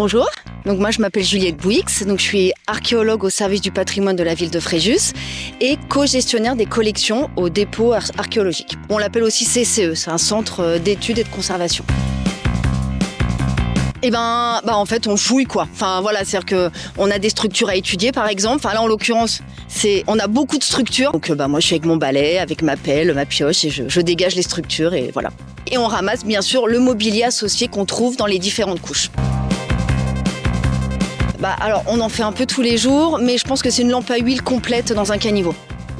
Bonjour, donc moi je m'appelle Juliette Bouix, donc je suis archéologue au service du patrimoine de la ville de Fréjus et co-gestionnaire des collections au dépôt archéologique. On l'appelle aussi CCE, c'est un centre d'études et de conservation. En fait on fouille quoi. Enfin voilà, c'est-à-dire que on a des structures à étudier par exemple. Enfin là en l'occurrence, on a beaucoup de structures. Donc moi je suis avec mon balai, avec ma pelle, ma pioche et je dégage les structures et voilà. Et on ramasse bien sûr le mobilier associé qu'on trouve dans les différentes couches. Alors on en fait un peu tous les jours, mais je pense que c'est une lampe à huile complète dans un caniveau.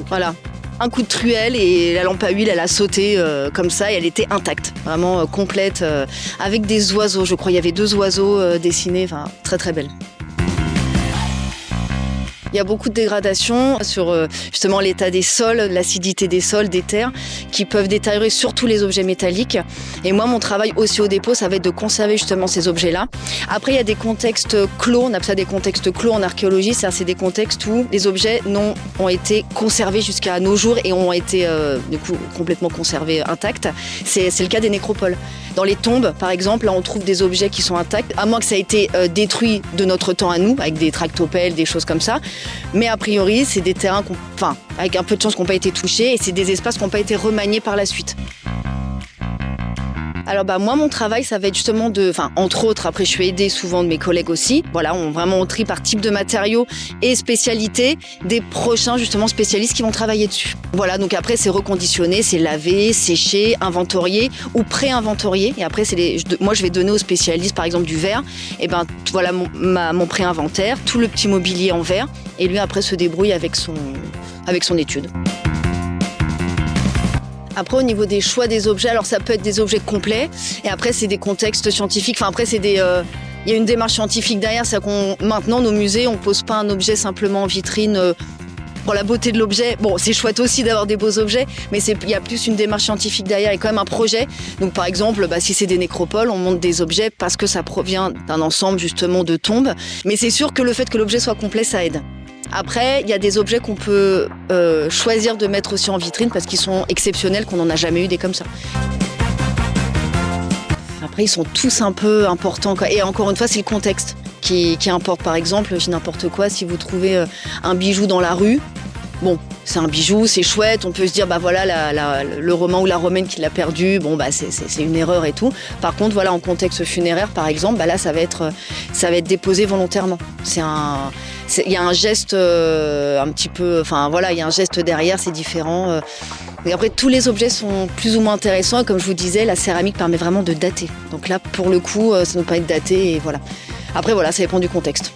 Voilà. Un coup de truelle et la lampe à huile, elle a sauté comme ça et elle était intacte, vraiment complète, avec des oiseaux. Je crois il y avait 2 oiseaux dessinés, enfin très très belle. Il y a beaucoup de dégradations sur justement l'état des sols, l'acidité des sols, des terres, qui peuvent détériorer surtout les objets métalliques. Et moi, mon travail aussi au dépôt, ça va être de conserver justement ces objets-là. Après, il y a des contextes clos, on appelle ça des contextes clos en archéologie, c'est des contextes où les objets ont été conservés jusqu'à nos jours et ont été du coup complètement conservés intacts. C'est le cas des nécropoles. Dans les tombes, par exemple, là, on trouve des objets qui sont intacts, à moins que ça ait été détruit de notre temps à nous, avec des tractopelles, des choses comme ça. Mais a priori, c'est des terrains, avec un peu de chance, qui n'ont pas été touchés, et c'est des espaces qui n'ont pas été remaniés par la suite. Alors moi, mon travail, ça va être justement entre autres, après je suis aidée souvent de mes collègues aussi. Voilà, on trie par type de matériaux et spécialité des prochains justement spécialistes qui vont travailler dessus. Voilà, donc après c'est reconditionné, c'est lavé, séché, inventorié ou pré-inventorié. Et après moi je vais donner aux spécialistes par exemple du verre. Et voilà mon pré-inventaire, tout le petit mobilier en verre. Et lui après se débrouille avec son étude. Après, au niveau des choix des objets, alors ça peut être des objets complets, et après c'est des contextes scientifiques. Enfin après il y a une démarche scientifique derrière, c'est qu'on maintenant nos musées, on pose pas un objet simplement en vitrine pour la beauté de l'objet. Bon, c'est chouette aussi d'avoir des beaux objets, mais il y a plus une démarche scientifique derrière et quand même un projet. Donc par exemple, si c'est des nécropoles, on monte des objets parce que ça provient d'un ensemble justement de tombes. Mais c'est sûr que le fait que l'objet soit complet, ça aide. Après, il y a des objets qu'on peut choisir de mettre aussi en vitrine parce qu'ils sont exceptionnels, qu'on n'en a jamais eu des comme ça. Après, ils sont tous un peu importants, quoi. Et encore une fois, c'est le contexte qui importe. Par exemple, je dis n'importe quoi, si vous trouvez un bijou dans la rue, bon, c'est un bijou, c'est chouette, on peut se dire, voilà, le Romain ou la Romaine qui l'a perdu, c'est une erreur et tout. Par contre, voilà, en contexte funéraire, par exemple, là, ça va être déposé volontairement. Il y a un geste un petit peu, il y a un geste derrière, c'est différent. Et après, tous les objets sont plus ou moins intéressants. Et comme je vous disais, la céramique permet vraiment de dater. Donc là, pour le coup, ça ne peut pas être daté et voilà. Après, voilà, ça dépend du contexte.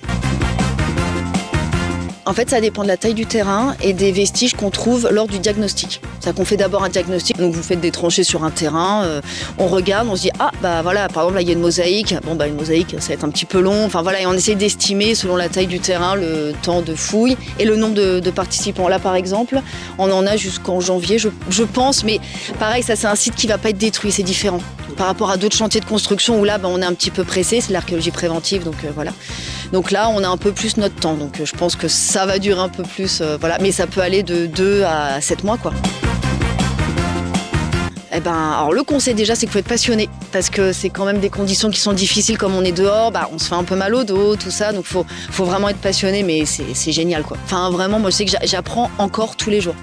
En fait, ça dépend de la taille du terrain et des vestiges qu'on trouve lors du diagnostic. C'est-à-dire qu'on fait d'abord un diagnostic, donc vous faites des tranchées sur un terrain, on regarde, on se dit par exemple là il y a une mosaïque, une mosaïque ça va être un petit peu long, et on essaie d'estimer selon la taille du terrain le temps de fouille et le nombre de participants. Là par exemple, on en a jusqu'en janvier, je pense, mais pareil, ça c'est un site qui va pas être détruit, c'est différent. Par rapport à d'autres chantiers de construction où là on est un petit peu pressé, c'est l'archéologie préventive, donc voilà. Donc là on a un peu plus notre temps, donc je pense que ça va durer un peu plus, mais ça peut aller de 2 à 7 mois quoi. Alors le conseil déjà, c'est qu'il faut être passionné parce que c'est quand même des conditions qui sont difficiles comme on est dehors, on se fait un peu mal au dos, tout ça, donc faut vraiment être passionné, mais c'est génial quoi. Vraiment, moi je sais que j'apprends encore tous les jours.